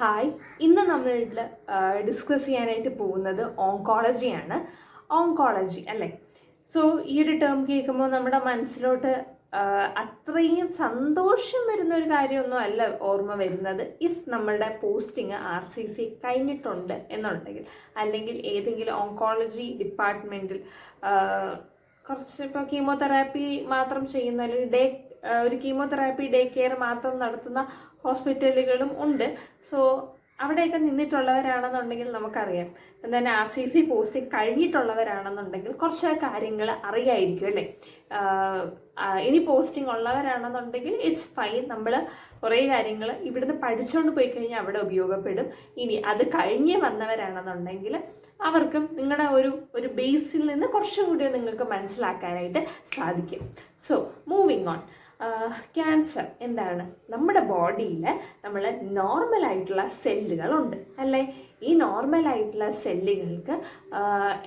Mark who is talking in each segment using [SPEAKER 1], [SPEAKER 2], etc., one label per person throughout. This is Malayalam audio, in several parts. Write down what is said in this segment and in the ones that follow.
[SPEAKER 1] ഹായ്, ഇന്ന് നമ്മൾ ഡിസ്കസ് ചെയ്യാനായിട്ട് പോകുന്നത് ഓങ്കോളജിയാണ്. ഓങ്കോളജി അല്ലേ? സോ ഈ ഒരു ടേം കേൾക്കുമ്പോൾ നമ്മുടെ മനസ്സിലോട്ട് അത്രയും സന്തോഷം വരുന്ന ഒരു കാര്യമൊന്നും അല്ല ഓർമ്മ വരുന്നത്. ഇഫ് നമ്മളുടെ പോസ്റ്റിംഗ് RCC കഴിഞ്ഞിട്ടുണ്ട് എന്നുണ്ടെങ്കിൽ, അല്ലെങ്കിൽ ഏതെങ്കിലും ഓങ്കോളജി ഡിപ്പാർട്ട്മെൻറ്റിൽ കുറച്ച് ഇപ്പോൾ കീമോതെറാപ്പി മാത്രം ചെയ്യുന്ന ഒരു കീമോതെറാപ്പി ഡേ കെയർ മാത്രം നടത്തുന്ന ഹോസ്പിറ്റലുകളും ഉണ്ട്. സോ അവിടെയൊക്കെ നിന്നിട്ടുള്ളവരാണെന്നുണ്ടെങ്കിൽ നമുക്കറിയാം. തന്നെ RCC പോസ്റ്റിംഗ് കഴിഞ്ഞിട്ടുള്ളവരാണെന്നുണ്ടെങ്കിൽ കുറച്ച് കാര്യങ്ങൾ അറിയായിരിക്കും അല്ലേ? ഇനി പോസ്റ്റിംഗ് ഉള്ളവരാണെന്നുണ്ടെങ്കിൽ ഇറ്റ്സ് ഫൈൻ. നമ്മൾ കുറേ കാര്യങ്ങൾ ഇവിടുന്ന് പഠിച്ചുകൊണ്ട് പോയി കഴിഞ്ഞാൽ അവിടെ ഉപയോഗപ്പെടും. ഇനി അത് കഴിഞ്ഞ് വന്നവരാണെന്നുണ്ടെങ്കിൽ അവർക്കും നിങ്ങളുടെ ഒരു ബേസിൽ നിന്ന് കുറച്ചും കൂടി നിങ്ങൾക്ക് മനസ്സിലാക്കാനായിട്ട് സാധിക്കും. So moving on. ക്യാൻസർ എന്താണ്? നമ്മുടെ ബോഡിയിൽ നമ്മൾ നോർമലായിട്ടുള്ള സെല്ലുകളുണ്ട് അല്ലേ? ഈ നോർമലായിട്ടുള്ള സെല്ലുകൾക്ക്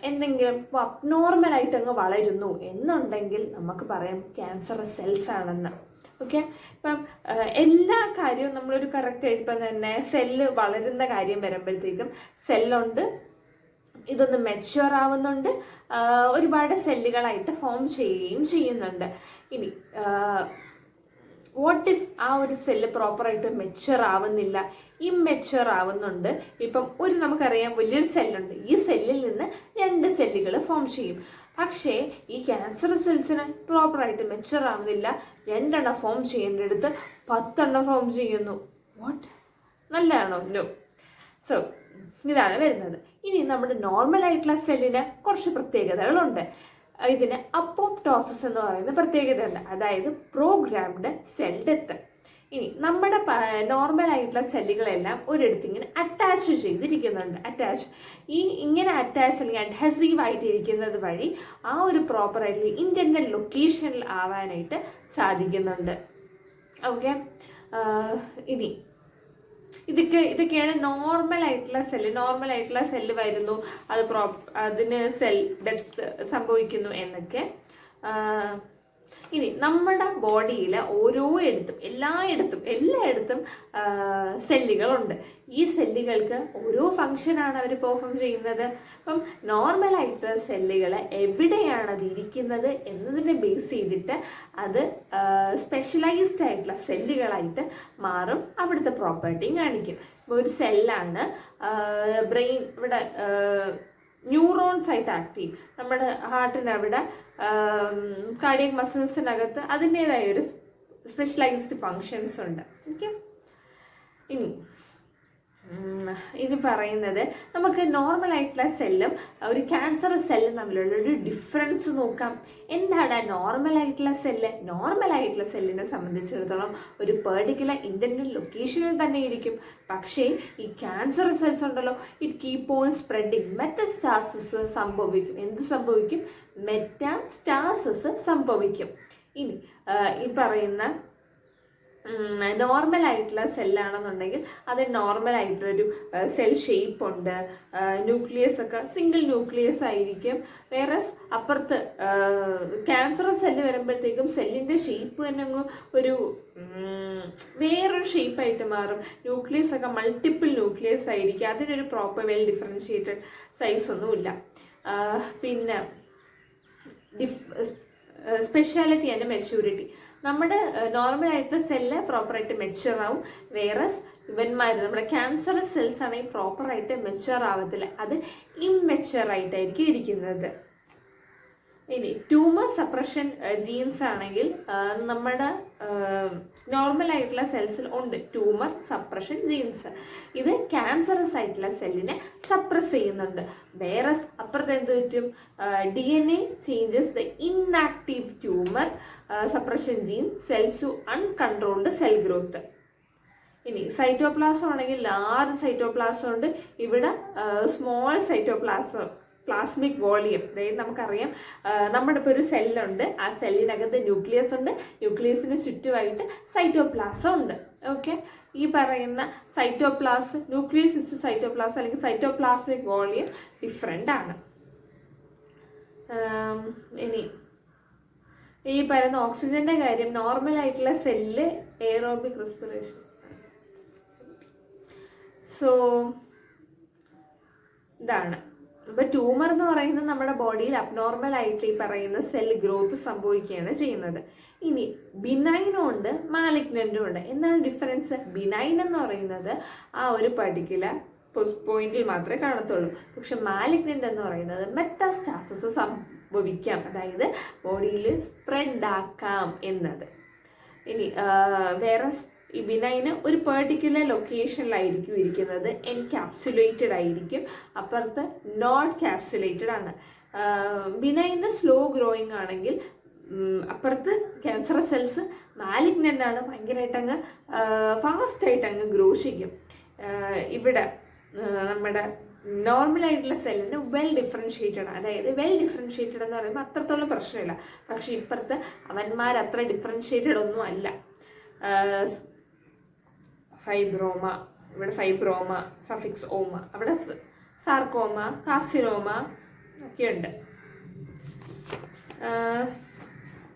[SPEAKER 1] എന്തെങ്കിലും ഇപ്പോൾ അബ്നോർമലായിട്ട് അങ്ങ് വളരുന്നു എന്നുണ്ടെങ്കിൽ നമുക്ക് പറയാം ക്യാൻസർ സെൽസ് ആണെന്ന്. ഓക്കെ, ഇപ്പം എല്ലാ കാര്യവും നമ്മളൊരു കറക്റ്റായിട്ട് ഇപ്പം തന്നെ സെല്ല് വളരുന്ന കാര്യം വരുമ്പോഴത്തേക്കും സെല്ലുണ്ട്, ഇതൊന്ന് മെച്യൂർ ആവുന്നുണ്ട്, ഒരുപാട് സെല്ലുകളായിട്ട് ഫോം ചെയ്യുകയും ചെയ്യുന്നുണ്ട്. ഇനി വാട്ട് ഇഫ് ആ ഒരു സെല്ല് പ്രോപ്പറായിട്ട് മെച്യൂർ ആവുന്നില്ല, ഇമ്മെച്യൂർ ആവുന്നുണ്ട്. ഇപ്പം നമുക്കറിയാം വലിയൊരു സെല്ലുണ്ട്, ഈ സെല്ലിൽ നിന്ന് 2 സെല്ലുകൾ ഫോം ചെയ്യും. പക്ഷേ ഈ ക്യാൻസർ സെൽസിന് പ്രോപ്പറായിട്ട് മെച്യൂർ ആവുന്നില്ല, 2 എണ്ണം ഫോം ചെയ്യേണ്ടടുത്ത് 10 എണ്ണം ഫോം ചെയ്യുന്നു. വാട്ട്? നല്ലതാണോ? നോ. സോ ഇതാണ് വരുന്നത്. ഇനി നമ്മുടെ നോർമൽ ആയിട്ടുള്ള സെല്ലിന് കുറച്ച് പ്രത്യേകതകളുണ്ട്. ഇതിന് അപ്പോപ്ടോസിസ് എന്ന് പറയുന്ന പ്രത്യേകതയുണ്ട്, അതായത് പ്രോഗ്രാംഡ് സെൽ ഡെത്ത്. ഇനി നമ്മുടെ നോർമൽ ആയിട്ടുള്ള സെല്ലുകളെല്ലാം ഒരിടത്ത് ഇങ്ങനെ അറ്റാച്ച് ചെയ്തിരിക്കുന്നുണ്ട്. ഇങ്ങനെ അറ്റാച്ച് അല്ലെങ്കിൽ അഡ്ഹസീവ് ആയിട്ടിരിക്കുന്നത് വഴി ആ ഒരു പ്രോപ്പറായിട്ടുള്ള ഇൻറ്റൻഡഡ് ലൊക്കേഷനിൽ ആവാനായിട്ട് സാധിക്കുന്നുണ്ട്. ഓക്കെ, ഇനി ഇതൊക്കെയാണ് നോർമൽ ആയിട്ടുള്ള സെല്ല് വരുന്നു, അതിന് സെൽ ഡെത്ത് സംഭവിക്കുന്നു എന്നൊക്കെ. ഇനി നമ്മുടെ ബോഡിയിൽ എല്ലായിടത്തും സെല്ലുകളുണ്ട്. ഈ സെല്ലുകൾക്ക് ഓരോ ഫങ്ഷനാണ് അവർ പെർഫോം ചെയ്യുന്നത്. അപ്പം നോർമലായിട്ടുള്ള സെല്ലുകൾ എവിടെയാണ് അത് ഇരിക്കുന്നത് എന്നതിനെ ബേസ് ചെയ്തിട്ട് അത് സ്പെഷ്യലൈസ്ഡ് ആയിട്ടുള്ള സെല്ലുകളായിട്ട് മാറും, അവിടുത്തെ പ്രോപ്പർട്ടിയും കാണിക്കും. ഇപ്പോൾ ഒരു സെല്ലാണ് ബ്രെയിൻ, ഇവിടെ ന്യൂറോൺസ് ആയിട്ട് ആക്ട് ചെയ്യും. നമ്മുടെ ഹാർട്ടിനവിടെ കാർഡിയക് മസിൽസിനകത്ത് അതിൻ്റെതായ ഒരു സ്പെഷ്യലൈസ്ഡ് ഫങ്ഷൻസ് ഉണ്ട്. ഓക്കെ, ഇനി പറയുന്നത് നമുക്ക് നോർമൽ ആയിട്ടുള്ള സെല്ലും ഒരു ക്യാൻസർ സെല്ലും തമ്മിലുള്ള ഒരു ഡിഫറൻസ് നോക്കാം. എന്താണ് നോർമൽ ആയിട്ടുള്ള സെല്ലിനെ സംബന്ധിച്ചിടത്തോളം ഒരു പെർട്ടിക്കുലർ ഇൻറ്റൻഡഡ് ലൊക്കേഷനിൽ തന്നെ ഇരിക്കും. പക്ഷേ ഈ ക്യാൻസർ സെൽസ് ഉണ്ടല്ലോ, it keep on spreading. Metastasis സംഭവിക്കും. എന്ത് സംഭവിക്കും? മെറ്റാസ്റ്റാസിസ് സംഭവിക്കും. ഇനി ഈ പറയുന്ന നോർമൽ ആയിട്ടുള്ള സെല്ലാണെന്നുണ്ടെങ്കിൽ അത് നോർമൽ ആയിട്ടൊരു സെൽ ഷേപ്പ് ഉണ്ട്, ന്യൂക്ലിയസ് ഒക്കെ സിംഗിൾ ന്യൂക്ലിയസ് ആയിരിക്കും. വേറെ അപ്പുറത്ത് ക്യാൻസർ സെല്ല് വരുമ്പോഴത്തേക്കും സെല്ലിൻ്റെ ഷേപ്പ് തന്നെ അങ്ങ് വേറൊരു ഷേപ്പായിട്ട് മാറും. ന്യൂക്ലിയസ് ഒക്കെ മൾട്ടിപ്പിൾ ന്യൂക്ലിയസ് ആയിരിക്കും. അതിനൊരു പ്രോപ്പർ വെൽ ഡിഫറൻഷിയേറ്റഡ് സൈസ് ഒന്നുമില്ല. പിന്നെ സ്പെഷ്യാലിറ്റി ആൻഡ് മെച്യൂരിറ്റി. നമ്മുടെ നോർമലായിട്ടുള്ള സെല്ല് പ്രോപ്പറായിട്ട് മെച്യൂർ ആവും. വേറസ് നമ്മുടെ ക്യാൻസർ സെൽസ് ആണെങ്കിൽ പ്രോപ്പറായിട്ട് മെച്യൂർ ആവത്തില്ല, അത് ഇമ്മെച്യൂർ ആയിട്ടായിരിക്കും ഇരിക്കുന്നത്. ഇനി ട്യൂമർ സപ്രഷൻ ജീൻസ് ആണെങ്കിൽ നമ്മുടെ നോർമൽ ആയിട്ടുള്ള സെൽസിൽ ഉണ്ട് ട്യൂമർ സപ്രഷൻ ജീൻസ്. ഇത് ക്യാൻസറസ് ആയിട്ടുള്ള സെല്ലിനെ സപ്രസ് ചെയ്യുന്നുണ്ട്. വേറെ അപ്പുറത്ത് എന്ത് പറ്റും? DNA changes the inactive tumour suppression gene cells to uncontrolled cell growth. ഇനി സൈറ്റോപ്ലാസം ആണെങ്കിൽ ലാർജ് സൈറ്റോപ്ലാസം ഉണ്ട്, ഇവിടെ സ്മോൾ പ്ലാസ്മിക് വോളിയം. അതായത് നമുക്കറിയാം നമ്മുടെ ഇപ്പോൾ ഒരു സെല്ലുണ്ട്, ആ സെല്ലിനകത്ത് ന്യൂക്ലിയസ് ഉണ്ട്, ന്യൂക്ലിയസിന് ചുറ്റുമായിട്ട് സൈറ്റോപ്ലാസം ഉണ്ട്. ഓക്കെ, ഈ പറയുന്ന ന്യൂക്ലിയസ് സൈറ്റോപ്ലാസം അല്ലെങ്കിൽ സൈറ്റോപ്ലാസ്മിക് വോളിയം ഡിഫറെൻ്റ് ആണ്. ഇനി ഈ പറയുന്ന ഓക്സിജൻ്റെ കാര്യം, നോർമൽ ആയിട്ടുള്ള സെല്ല് എയറോബിക് റെസ്പിറേഷൻ. സോ ഇതാണ്. ഇപ്പം ട്യൂമർ എന്ന് പറയുന്നത് നമ്മുടെ ബോഡിയിൽ അബ്നോർമൽ ആയിട്ട് ഈ പറയുന്ന സെൽ ഗ്രോത്ത് സംഭവിക്കുകയാണ് ചെയ്യുന്നത്. ഇനി ബിനൈനും ഉണ്ട് മാലിഗ്നൻറ്റും ഉണ്ട്. എന്താണ് ഡിഫറൻസ്? ബിനൈൻ എന്ന് പറയുന്നത് ആ ഒരു പർട്ടിക്കുലർ പോയിന്റിൽ മാത്രമേ കാണത്തുള്ളൂ. പക്ഷെ മാലിഗ്നൻ്റ് എന്ന് പറയുന്നത് മെറ്റാസ്റ്റാസിസ് സംഭവിക്കാം, അതായത് ബോഡിയിൽ സ്പ്രെഡ് ആക്കാം എന്നത്. ഇനി വേറെ ഈ ബിനൈന് ഒരു പെർട്ടിക്കുലർ ലൊക്കേഷനിലായിരിക്കും ഇരിക്കുന്നത്, എൻകാപ്സുലേറ്റഡ് ആയിരിക്കും, അപ്പുറത്ത് നോട്ട് ക്യാപ്സുലേറ്റഡ് ആണ്. ബിനൈന് സ്ലോ ഗ്രോയിങ് ആണെങ്കിൽ അപ്പുറത്ത് ക്യാൻസർ സെൽസ് മാലിഗ്നൻ്റ് ആണ്, ഭയങ്കരമായിട്ട് അങ്ങ് ഫാസ്റ്റായിട്ട് അങ്ങ് ഗ്രോ ചെയ്യും. ഇവിടെ നമ്മുടെ നോർമലായിട്ടുള്ള സെല്ലിന് വെൽ ഡിഫറൻഷ്യേറ്റഡ്, അതായത് വെൽ ഡിഫറൻഷ്യേറ്റഡ് എന്ന് പറയുമ്പോൾ അത്രത്തോളം പ്രശ്നമില്ല. പക്ഷെ ഇപ്പുറത്ത് അവന്മാർ അത്ര ഡിഫറൻഷ്യേറ്റഡ് ഒന്നും അല്ല. ഫൈബ്രോമ, ഇവിടെ ഫൈബ്രോമ സഫിക്സ് ഓമ, അവിടെ സാർക്കോമ, കാർസിനോമ ഒക്കെയുണ്ട്.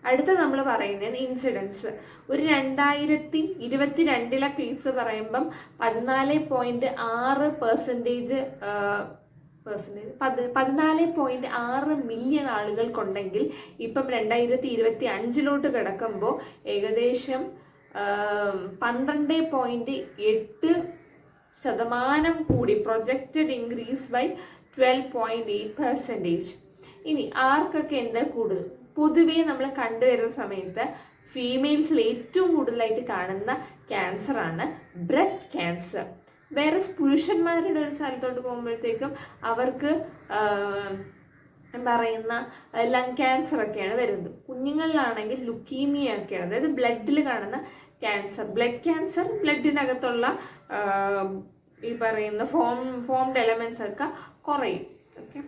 [SPEAKER 1] അടുത്ത നമ്മൾ പറയുന്നത് ഇൻസിഡൻസ്. ഒരു 2022 കേസ് പറയുമ്പം 14.6% മില്യൺ ആളുകൾക്കുണ്ടെങ്കിൽ ഇപ്പം 2025 കിടക്കുമ്പോൾ ഏകദേശം 12.8% കൂടി, പ്രൊജക്റ്റഡ് ഇൻക്രീസ് ബൈ 12.8%. ഇനി ആർക്കൊക്കെ എന്താ കൂടുതൽ? പൊതുവേ നമ്മൾ കണ്ടുവരുന്ന സമയത്ത് ഫീമെയിൽസിൽ ഏറ്റവും കൂടുതലായിട്ട് കാണുന്ന ക്യാൻസറാണ് ബ്രസ്റ്റ് ക്യാൻസർ. വേറെ പുരുഷന്മാരുടെ ഒരു സ്ഥലത്തോട്ട് പോകുമ്പോഴത്തേക്കും അവർക്ക് പറയുന്ന ലങ് ക്യാൻസർ ഒക്കെയാണ് വരുന്നത്. കുഞ്ഞുങ്ങളിലാണെങ്കിൽ ലുക്കീമിയ ഒക്കെയാണ്, അതായത് ബ്ലഡിൽ കാണുന്ന ക്യാൻസർ. ബ്ലഡ് ക്യാൻസർ ബ്ലഡിനകത്തുള്ള ഈ പറയുന്ന ഫോംഡ് എലമെൻറ്റ്സ് ഒക്കെ കുറയും. ഓക്കെ,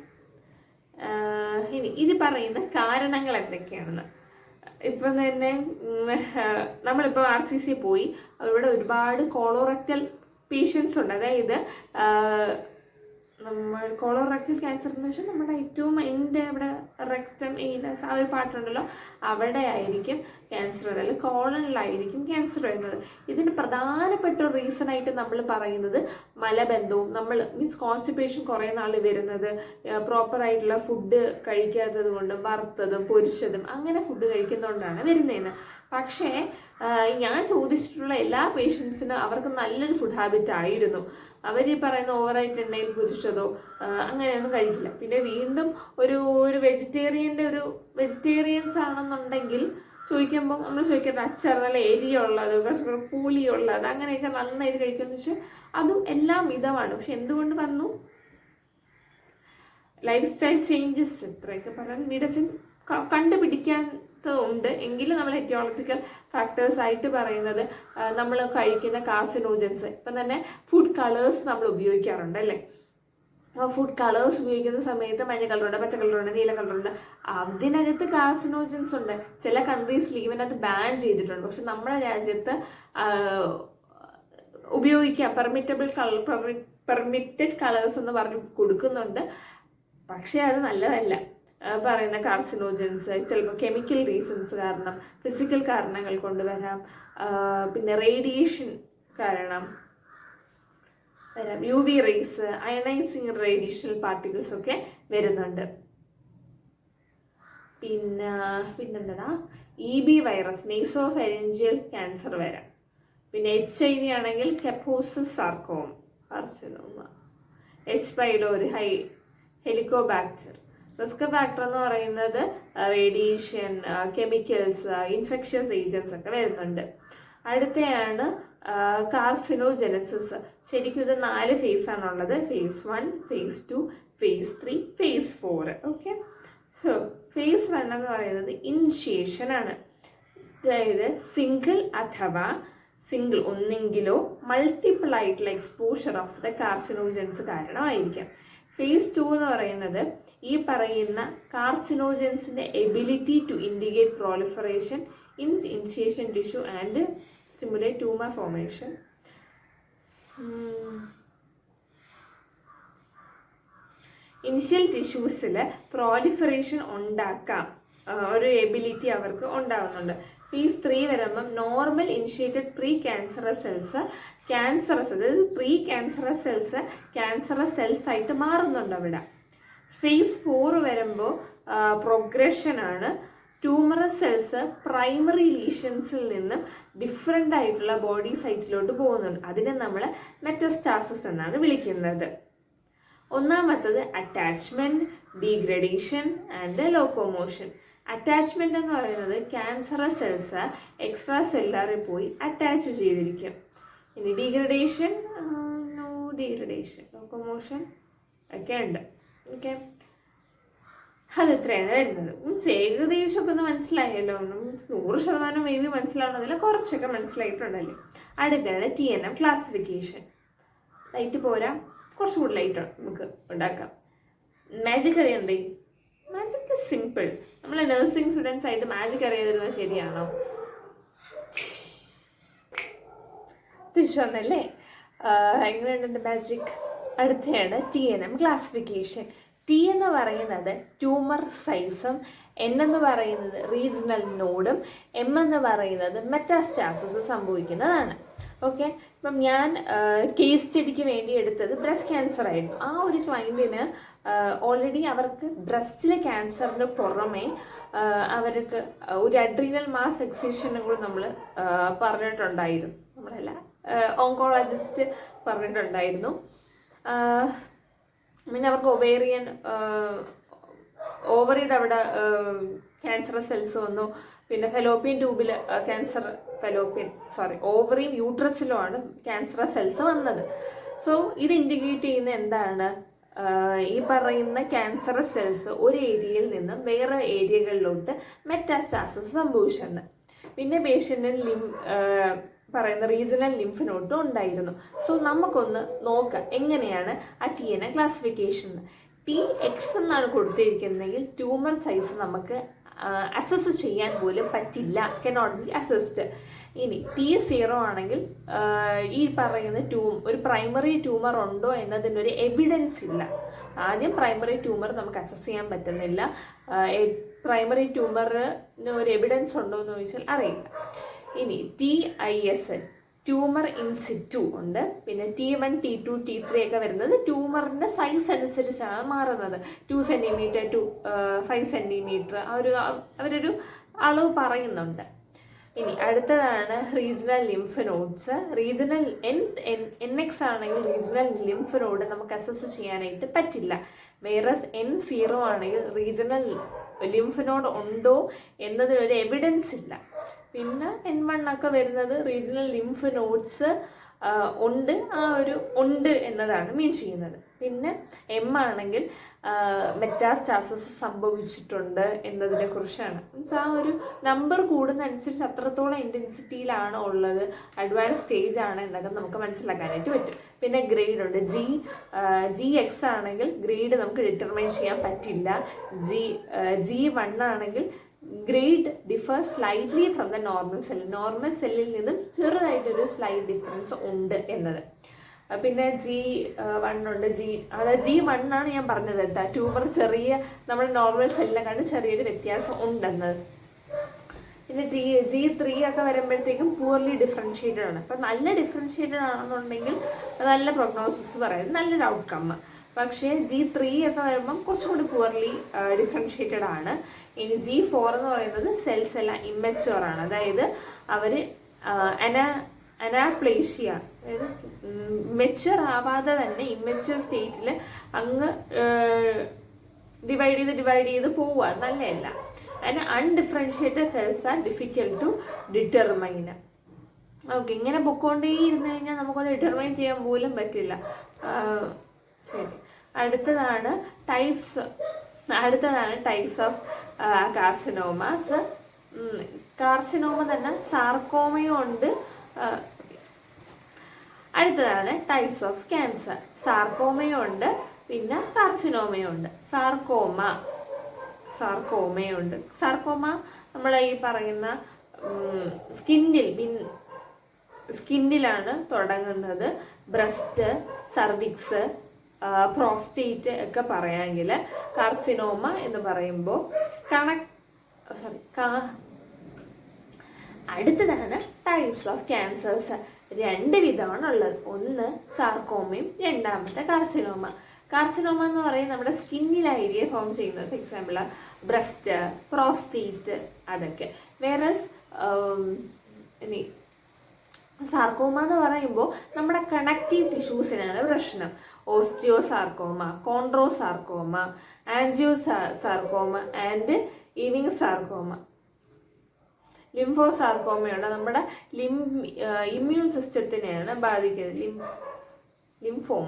[SPEAKER 1] ഇനി ഇത് പറയുന്ന കാരണങ്ങൾ എന്തൊക്കെയാണെന്ന് ഇപ്പം തന്നെ നമ്മളിപ്പോൾ RCC പോയി, അവിടെ ഒരുപാട് കോളോറക്ടൽ പേഷ്യൻസ് ഉണ്ട്. അതായത് നമ്മൾ കോളോറക്ടൽ ക്യാൻസർ എന്ന് വെച്ചാൽ നമ്മുടെ ഏറ്റവും എൻ്റെ അവിടെ റെക്റ്റം ഏനസ് ആ ഒരു പാർട്ടുണ്ടല്ലോ, അവിടെ ആയിരിക്കും ക്യാൻസർ വരുന്നത്, അല്ലെങ്കിൽ കോളനിലായിരിക്കും ക്യാൻസർ വരുന്നത്. ഇതിന് പ്രധാനപ്പെട്ട ഒരു റീസൺ ആയിട്ട് നമ്മൾ പറയുന്നത് മലബന്ധവും, നമ്മൾ മീൻസ് കോൺസ്റ്റിപ്പേഷൻ കുറേ നാൾ വരുന്നത് പ്രോപ്പറായിട്ടുള്ള ഫുഡ് കഴിക്കാത്തത് കൊണ്ടും വറുത്തതും പൊരിച്ചതും അങ്ങനെ ഫുഡ് കഴിക്കുന്നതുകൊണ്ടാണ് വരുന്നതെന്ന്. പക്ഷേ ഞാൻ ചോദിച്ചിട്ടുള്ള എല്ലാ പേഷ്യൻസിനും അവർക്ക് നല്ലൊരു ഫുഡ് ഹാബിറ്റ് ആയിരുന്നു. അവർ ഈ പറയുന്ന ഓവറായിട്ട് എണ്ണയിൽ പൊരിച്ചതോ അങ്ങനെയൊന്നും കഴിക്കില്ല. പിന്നെ വീണ്ടും ഒരു വെജിറ്റേറിയൻസ് ആണെന്നുണ്ടെങ്കിൽ ചോദിക്കുമ്പോൾ നമ്മൾ ചോദിക്കേണ്ട അച്ചാർ നല്ല എരിയുള്ളത്, കുറച്ചുകൂടെ പുളിയുള്ളത് അങ്ങനെയൊക്കെ നന്നായിട്ട് കഴിക്കുമെന്ന് വെച്ചാൽ അതും എല്ലാം മിതമാണ്. പക്ഷെ എന്തുകൊണ്ട് വന്നു? ലൈഫ് സ്റ്റൈൽ ചേഞ്ചസ് ഇത്രയൊക്കെ പറയാൻ മെഡിസിൻ കണ്ടുപിടിക്കാത്തതുണ്ട്. എങ്കിലും നമ്മൾ എറ്റിയോളജിക്കൽ ഫാക്ടേഴ്സ് ആയിട്ട് പറയുന്നത് നമ്മൾ കഴിക്കുന്ന കാർസിനോജൻസ്. ഇപ്പം തന്നെ ഫുഡ് കളേഴ്സ് നമ്മൾ ഉപയോഗിക്കാറുണ്ട് അല്ലേ? ഫുഡ് കളേഴ്സ് ഉപയോഗിക്കുന്ന സമയത്ത് മഞ്ഞ കളറുണ്ട്, പച്ച കളറുണ്ട്, നീല കളറുണ്ട്. അതിനകത്ത് കാർസിനോജൻസ് ഉണ്ട്. ചില കൺട്രീസിൽ ഈവൻ അത് ബാൻ ചെയ്തിട്ടുണ്ട്. പക്ഷെ നമ്മുടെ രാജ്യത്ത് ഉപയോഗിക്കാം, പെർമിറ്റഡ് കളേഴ്സ് എന്ന് പറഞ്ഞ് കൊടുക്കുന്നുണ്ട്. പക്ഷേ അത് നല്ലതല്ല. പറയുന്ന കാർസിനോജൻസ് ചിലപ്പോൾ കെമിക്കൽ റീസൺസ് കാരണം, ഫിസിക്കൽ കാരണങ്ങൾ കൊണ്ടുവരാം, പിന്നെ റേഡിയേഷൻ കാരണം വരാം, UV rays, ionising radiation particles ഒക്കെ വരുന്നുണ്ട്. പിന്നെന്താ EB വൈറസ്, നെയ്സോഫെരിഞ്ചിയൽ ക്യാൻസർ വരാം. പിന്നെ HIV ആണെങ്കിൽ Kaposi's sarcoma, carcinoma, H. Pylori, helicobacter. Risk factor എന്ന് പറയുന്നത് റേഡിയേഷൻ, കെമിക്കൽസ്, ഇൻഫെക്ഷ്യസ് ഏജൻസ് ഒക്കെ വരുന്നുണ്ട്. അടുത്തയാണ് കാർസിനോജെനസിസ്. ശരിക്കും ഇത് 4 ഫേസ് ആണുള്ളത്. phase 1, phase 2, phase 3, phase 4. Okay, so phase 1 എന്ന് പറയുന്നത് ഇനിഷ്യേഷൻ ആണ്. അതായത് സിംഗിൾ ഒന്നെങ്കിലോ മൾട്ടിപ്പിൾ ആയിട്ടുള്ള എക്സ്പോഷർ ഓഫ് ദ കാർസിനോജൻസ് കാരണമായിരിക്കാം. phase 2 എന്ന് പറയുന്നത് ഈ പറയുന്ന കാർസിനോജൻസിൻ്റെ ability to indicate proliferation in initiation tissue and stimulate tumour formation. Initial ടിഷ്യൂസിൽ പ്രോളിഫറേഷൻ ഉണ്ടാക്കാം, ഒരു എബിലിറ്റി അവർക്ക് ഉണ്ടാകുന്നുണ്ട്. ഫേസ് 3 വരുമ്പം normal initiated pre cancerous cells അതായത് pre cancerous cells cancerous cells ആയിട്ട് മാറുന്നുണ്ട് അവിടെ. ഫേസ് 4 വരുമ്പോൾ പ്രോഗ്രഷനാണ്. ട്യൂമറസ് സെൽസ് പ്രൈമറി ലീഷൻസിൽ നിന്നും ഡിഫറെൻ്റ് ആയിട്ടുള്ള ബോഡി സൈറ്റിലോട്ട് പോകുന്നുണ്ട്. അതിനെ നമ്മൾ മെറ്റസ്റ്റാസിസ് എന്നാണ് വിളിക്കുന്നത്. ഒന്നാമത്തത് attachment, degradation and locomotion. Attachment എന്ന് പറയുന്നത് ക്യാൻസറസ് സെൽസ് എക്സ്ട്രാ സെല്ലാറിൽ പോയി അറ്റാച്ച് ചെയ്തിരിക്കും. ഇനി ഡീഗ്രഡേഷൻ, ലോക്കോമോഷൻ ഒക്കെ ഉണ്ട്. ഓക്കെ, അതിത്രയാണ് വരുന്നത്. ഏകദേശമൊക്കെ ഒന്ന് മനസ്സിലായല്ലോ. 100% മേ ബി മനസ്സിലാവുന്നതില്ല, കുറച്ചൊക്കെ മനസ്സിലായിട്ടുണ്ടല്ലോ. അടുത്താണ് TNM ക്ലാസിഫിക്കേഷൻ. ലൈറ്റ് പോരാ, കുറച്ചുകൂടി ലൈറ്റ് നമുക്ക് ഉണ്ടാക്കാം. മാജിക് അറിയണ്ടേ? Magic simple. നമ്മൾ നഴ്സിംഗ് സ്റ്റുഡൻസ് ആയിട്ട് മാജിക് അറിയാതിരുന്നത് ശരിയാണോ? തിരിച്ചു വന്നല്ലേ? എങ്ങനെയുണ്ട് എൻ്റെ മാജിക്? അടുത്തയാണ് TNM classification. T എന്ന് പറയുന്നത് ട്യൂമർ സൈസും, N എന്ന് പറയുന്നത് റീജിയണൽ നോഡും, M എന്ന് പറയുന്നത് മെറ്റാസ്റ്റാസിസ് സംഭവിക്കുന്നതാണ്. ഓക്കെ, ഇപ്പം ഞാൻ കേസ് സ്റ്റഡിക്ക് വേണ്ടി എടുത്തത് ബ്രസ്റ്റ് ക്യാൻസർ ആയിരുന്നു. ആ ഒരു ക്ലൈൻറ്റിന് ഓൾറെഡി അവർക്ക് ബ്രസ്റ്റിലെ ക്യാൻസറിന് പുറമെ അവർക്ക് ഒരു അഡ്രീനൽ മാസ് എക്സിഷനും കൂടി നമ്മൾ പറഞ്ഞിട്ടുണ്ടായിരുന്നു. നമ്മളല്ല, ഓങ്കോളജിസ്റ്റ് പറഞ്ഞിട്ടുണ്ടായിരുന്നു. പിന്നെ അവർക്ക് ഓവറിയുടെ അവിടെ ക്യാൻസറസ് സെൽസ് വന്നു. പിന്നെ ഫെലോപ്പിയൻ ട്യൂബിൽ ഓവറിയും യൂട്രസിലുമാണ് ക്യാൻസറസ് സെൽസ് വന്നത്. സോ ഇത് ഇൻഡിക്കേറ്റ് ചെയ്യുന്ന എന്താണ്? ഈ പറയുന്ന ക്യാൻസറസ് സെൽസ് ഒരു ഏരിയയിൽ നിന്നും വേറെ ഏരിയകളിലോട്ട് മെറ്റാസ്റ്റാസിസ് സംഭവിച്ചിട്ടുണ്ട്. പിന്നെ പേഷ്യൻറ്റിന് പറയുന്ന റീജിയണൽ ലിംഫ് നോഡും ഉണ്ടായിരുന്നു. സോ നമുക്കൊന്ന് നോക്കാം എങ്ങനെയാണ് ആ TNM ക്ലാസിഫിക്കേഷൻ. TX എന്നാണ് കൊടുത്തിരിക്കുന്നതെങ്കിൽ ട്യൂമർ സൈസ് നമുക്ക് അസസ് ചെയ്യാൻ പോലും പറ്റില്ല, കനോട്ട് ബി അസസ്ഡ്. ഇനി T0 ആണെങ്കിൽ ഈ പറയുന്ന ഒരു പ്രൈമറി ട്യൂമർ ഉണ്ടോ എന്നതിനൊരു എവിഡൻസ് ഇല്ല. ആദ്യം പ്രൈമറി ട്യൂമർ നമുക്ക് അസസ് ചെയ്യാൻ പറ്റുന്നില്ല. പ്രൈമറി ട്യൂമറിന് ഒരു എവിഡൻസ് ഉണ്ടോ എന്ന് ചോദിച്ചാൽ അറിയില്ല. ഇനി TIS, ട്യൂമർ ഇൻ സിറ്റു ഉണ്ട്. പിന്നെ T1, T2, T3 ഒക്കെ വരുന്നത് ട്യൂമറിൻ്റെ സൈസ് അനുസരിച്ചാണ് മാറുന്നത്. 2 സെൻറ്റിമീറ്റർ ടു 5 സെൻറ്റിമീറ്റർ അവരൊരു അളവ് പറയുന്നുണ്ട്. ഇനി അടുത്തതാണ് regional lymph nodes. Regional NX ആണെങ്കിൽ റീജിയണൽ ലിംഫ് നോഡ് നമുക്ക് അസസ് ചെയ്യാനായിട്ട് പറ്റില്ല. വേറെ N0 ആണെങ്കിൽ റീജിയണൽ ലിംഫ് നോഡ് ഉണ്ടോ എന്നതിനൊരു എവിഡൻസ് ഇല്ല. പിന്നെ N1 ഒക്കെ വരുന്നത് റീജിയണൽ ലിംഫ് നോഡ്സ് ഉണ്ട് എന്നതാണ് മീൻ ചെയ്യുന്നത്. പിന്നെ M ആണെങ്കിൽ മെറ്റാസ്റ്റാസിസ് സംഭവിച്ചിട്ടുണ്ട് എന്നതിനെ കുറിച്ചാണ്. മീൻസ് ആ ഒരു നമ്പർ കൂടുന്ന അനുസരിച്ച് അത്രത്തോളം ഇൻറ്റൻസിറ്റിയിലാണ് ഉള്ളത്, അഡ്വാൻസ് സ്റ്റേജ് ആണ് എന്നൊക്കെ നമുക്ക് മനസ്സിലാക്കാനായിട്ട് പറ്റും. പിന്നെ ഗ്രേഡ് ഉണ്ട്. GX ആണെങ്കിൽ ഗ്രേഡ് നമുക്ക് ഡിറ്റർമൈൻ ചെയ്യാൻ പറ്റില്ല. G1 ആണെങ്കിൽ grade differ slightly from the normal സെല്ലിൽ നിന്നും ചെറുതായിട്ടൊരു സ്ലൈറ്റ് ഡിഫറൻസ് ഉണ്ട് എന്നത്. പിന്നെ G1 ഉണ്ട്. G1 ആണ് ഞാൻ പറഞ്ഞത് കേട്ടോ, ട്യൂമർ ചെറിയ നമ്മുടെ നോർമൽ സെല്ലിനെ കണ്ട് ചെറിയൊരു വ്യത്യാസം ഉണ്ടെന്നത്. പിന്നെ G3 ഒക്കെ വരുമ്പോഴത്തേക്കും പൂർലി ഡിഫറൻഷ്യേറ്റഡ് ആണ്. അപ്പം നല്ല ഡിഫറൻഷ്യേറ്റഡ് ആണെന്നുണ്ടെങ്കിൽ നല്ല പ്രൊഗ്നോസിസ് പറയുന്നത് നല്ലൊരു ഔട്ട്കം. പക്ഷേ G3 ഒക്കെ വരുമ്പം കുറച്ചും കൂടി പൂർലി ഡിഫറൻഷ്യേറ്റഡ് ആണ്. ഇനി G4 എന്ന് പറയുന്നത് സെൽസ് എല്ലാം ഇമ്മച്യൂർ ആണ്. അതായത് അവർ അനാപ്ലേഷ്യ, അതായത് മെച്യൂർ ആവാതെ തന്നെ ഇമ്മച്യൂർ സ്റ്റേറ്റിൽ അങ്ങ് ഡിവൈഡ് ചെയ്ത് പോവുക, നല്ലതല്ല. അതിന് undifferentiated cells are difficult to determine. Okay, ഇങ്ങനെ പൊക്കോണ്ടേ ഇരുന്ന് കഴിഞ്ഞാൽ നമുക്കത് ഡിറ്റർമൈൻ ചെയ്യാൻ പോലും പറ്റില്ല. ശരി, അടുത്തതാണ് ടൈപ്സ് ഓഫ് കാർസിനോമാസ്. കാർസിനോമ തന്നെ സാർക്കോമയും ഉണ്ട്. അടുത്തതാണ് ടൈപ്സ് ഓഫ് ക്യാൻസർ. സാർക്കോമയും ഉണ്ട്, പിന്നെ കാർസിനോമയും ഉണ്ട്. സാർക്കോമയുണ്ട്. സാർക്കോമ നമ്മളെ ഈ പറയുന്ന സ്കിന്നിലാണ് തുടങ്ങുന്നത്. ബ്രസ്റ്റ്, സർവിക്സ്, പ്രോസ്റ്റേറ്റ് ഒക്കെ പറയാമെങ്കിൽ കാർസിനോമ എന്ന് പറയുമ്പോൾ അടുത്തതാണ് ടൈപ്സ് ഓഫ് ക്യാൻസേഴ്സ്. 2 വിധമാണ് ഉള്ളത്. ഒന്ന് സാർക്കോമയും, രണ്ടാമത്തെ കാർസിനോമ. കാർസിനോമ എന്ന് പറയുന്നത് നമ്മുടെ സ്കിന്നിലായിരിയ ഫോം ചെയ്യുന്നത്. ഫോർ എക്സാമ്പിൾ ബ്രസ്റ്റ്, പ്രോസ്റ്റേറ്റ്, അതൊക്കെ. വേറെ ഇനി സാർക്കോമ എന്ന് പറയുമ്പോൾ നമ്മുടെ കണക്റ്റീവ് ടിഷ്യൂസിനാണ് പ്രശ്നം. ഓസ്റ്റിയോസാർക്കോമ, കോൺട്രോസാർക്കോമ, ആൻജിയോസാർക്കോമ ആൻഡ് ഇവിങ് സാർക്കോമ. ലിംഫോസാർക്കോമയാണ് നമ്മുടെ ഇമ്മ്യൂൺ സിസ്റ്റത്തിനെയാണ് ബാധിക്കുന്നത്. ലിംഫോമ.